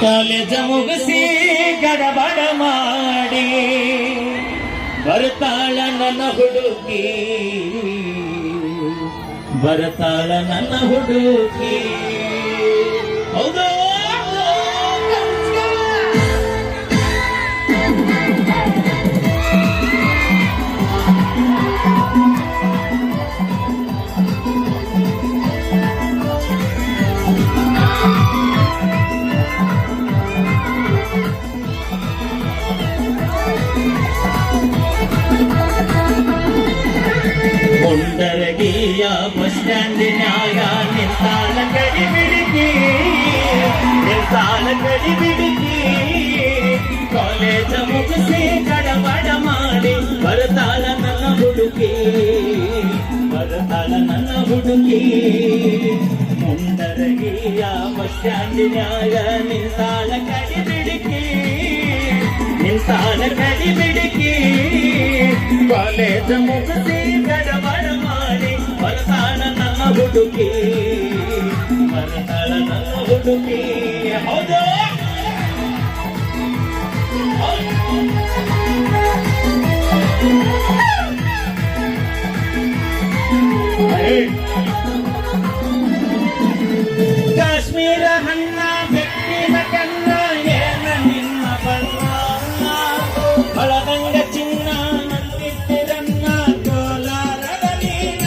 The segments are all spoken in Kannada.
ಕಾಲೇಜ ಮುಗಿಸಿ ಗಡಬಡ ಮಾಡಿ ಬರ್ತಾಳ ನನ್ನ ಹುಡುಗಿ, ಬರ್ತಾಳ ನನ್ನ ಹುಡುಗಿ. ಹೌದು ಮುಂಡರಗಿಯ ಬಸ್ ಸ್ಟ್ಯಾಂಡಿನ್ಯಾಗ ನಿಂತಾಳ ಗಡಿ ಬಿಡುಕಿ, ನಿಂತಾಳ ಗಡಿ ಬಿಡುಕಿ. ಕಾಲೇಜ ಮುಗಿಸಿ ಗಡಬಡ ಮಾಡಿ ಬರ್ತಾಳ ನನ್ನ ಹುಡುಗಿ, ಬರ್ತಾಳ ನನ್ನ ಹುಡುಗಿ. ಮುಂಡರಗಿಯ ಬಸ್ ಸ್ಟ್ಯಾಂಡಿನ್ಯಾಗ ನಿಂತಾಳ ಗಡಿ ಬಿಡುಕಿ, ನಿಂತಾಳ ಗಡಿ ಬಿಡುಕಿ. ಕಾಲೇಜ ಮುಗಿಸಿ ಗಡಬಡ ಮಾಡಿ ಬರ್ತಾಳ ನನ್ನ ಹುಡುಗಿ, ಬರ್ತಾಳ ನನ್ನ ಹುಡುಗಿ. ಹೌದು ಕಾಶ್ಮೀರ ಹಣ್ಣ ಬೆಕ್ಕಿನ ಕಣ್ಣ ಏನ ನಿನ್ನ ಬಣ್ಣ, ಹೊಳದಂಗ ಚಿನ್ನ ನಂತಿಟ್ಟಿರನ್ನ ಕೋಲಾರದ ನೀನ.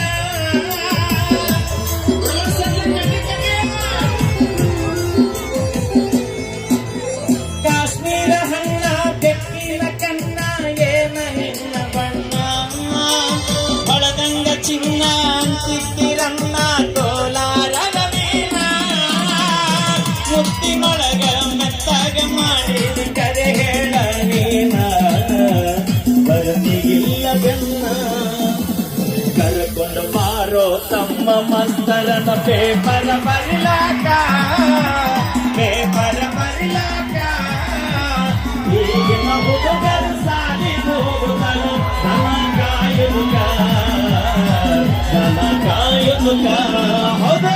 ಕಾಶ್ಮೀರ ಹಣ್ಣ ಬೆಕ್ಕಿನ ಕಣ್ಣ ಏನ ನಿನ್ನ ಬಣ್ಣ, ಹೊಳದಂಗ ಚಿನ್ನ ಅಂತಿಟ್ಟಿರನ್ನ ಕೋಲಾರದ ನೀನ. ಮುತ್ತಿನೊಳಗ ಮೆತ್ತಾಗ ಮಾಡಿದ ಕರೆ ಹೇಳ ನೀನ, ಬರದಿಗಿಲ್ಲ ಬೆನ್ನ. ಕರ್ಕೊಂಡು ಬಾರೋ ತಮ್ಮ ಮಸ್ತರನ ಪೇಪರ ಬರಿಲಾಕ, ಪೇಪರ ಬರಿಲಾಕ. ಈಗಿನ ಹುಡುಗರು ಸಾಲಿ ಹೋಗುತ್ತಲು ದನ ಕಾಯುವುಕ, ದನ ಕಾಯುವುಕ. ಹೌದಾ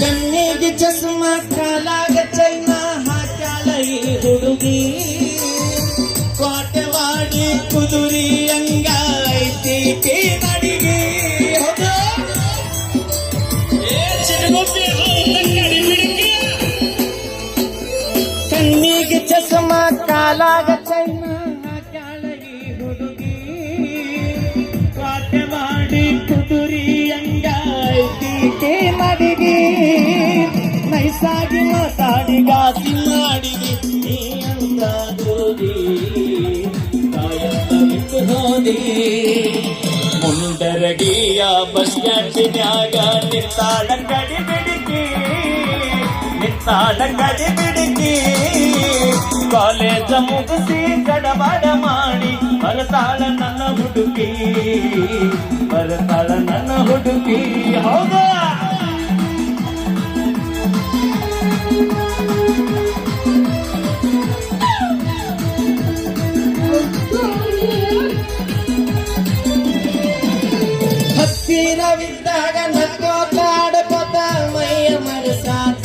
ಕಣ್ಣಿಗೆ ಚಸ್ಮ ಕಾಲಾಗ ಚೈನ ಹಾಕ್ಯಾಳ ಈ ಹುಡುಗಿ, ಕೋಟೆವಾಡಿ ಕುದುರಿ ಅಂಗ ಐತಿ ನಡಿಗಿ. ಕಣ್ಣಿಗೆ ಚಸ್ಮ ಕಾಲಾಗ ಚೈನ ಹಾಕ್ಯಾಳ ಈ ಹುಡುಗಿ, ಕೋಟೆವಾಡಿ ಕುದುರಿ ಅಂಗ ಐತಿ ನಡಿಗಿ. ನೈಸಾಗಿ ಮಾತಾಡಿ ಗಾಸಿ ಮಾಡಿದಿ ನೀ ಅಂತ ಹೋದಿ, ಕಾಯಂತ ಬಿಟ್ಟು ಹೋದಿ. ಮುಂಡರಗಿಯ ಬಸ್ ಸ್ಟ್ಯಾಂಡಿನ್ಯಾಗ ನಿಂತಾಳ ಗಡಿ ಬಿಡುಕಿ, ನಿಂತಾಳ ಗಡಿ ಬಿಡುಕಿ. ಕಾಲೇಜ ಮುಗಿಸಿ ಗಡಬಡ ಮಾಡಿ ಬರ್ತಾಳ ನನ್ನ ಹುಡುಗಿ, ಬರ್ತಾಳ ನನ್ನ ಹುಡುಗಿ. ಹೌದಾ ಹತ್ತಿರವಿದ್ದಾಗ ನಕ್ಕೋತ ಆಡ್ಕೋತ ಮೈಯ ಮರೆಸಾತ